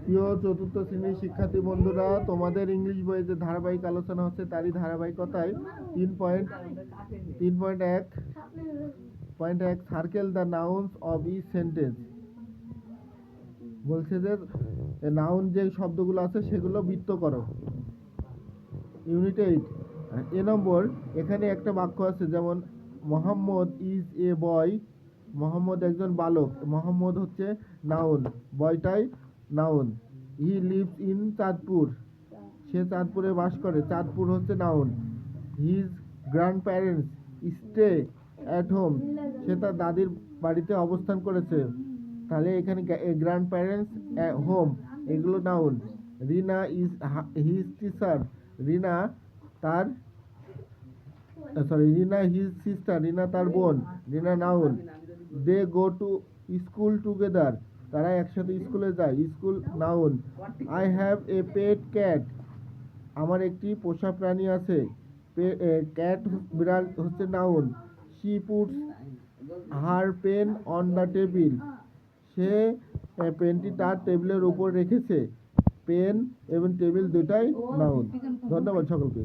প্রিয় চতুর্থ শ্রেণীর শিক্ষার্থী বন্ধুরা, তোমাদের ইংলিশ বইয়ে যে ধারাবাহিক আলোচনা হচ্ছে তারই ধারাবাহিকতায় 3.1 circle the nouns of each sentence বলছে যে নাউন যে শব্দগুলো আছে সেগুলো বৃত্ত করো। ইউনিট 8 এ নম্বর, এখানে একটা বাক্য আছে, যেমন Mohammad is a boy. Mohammad একজন বালক। মোহাম্মদ হচ্ছে নাউন, বয়টাই noun. He lives in Chandpur, সে চাঁদপুরে বাস করে। চাঁদপুর হচ্ছে noun. His grandparents stay at home, সে তার দাদির বাড়িতে অবস্থান করেছে। তাহলে এখানে গ্র্যান্ড প্যারেন্টস হোম এগুলো noun. Rina is his teacher, Rina তার রিনা হিজ সিস্টার, রিনা তার বোন। Rina noun. They go to school together, তারা একসাথে স্কুলে যায়। School noun. I have a pet cat, আমার একটি পোষা প্রাণী আছে। ক্যাট বিড়াল হচ্ছে noun. She puts her pen on the table, সে পেনটি তার টেবিলের উপর রেখেছে। পেন এবং টেবিল দুটাই নাউন। ধন্যবাদ সকলকে।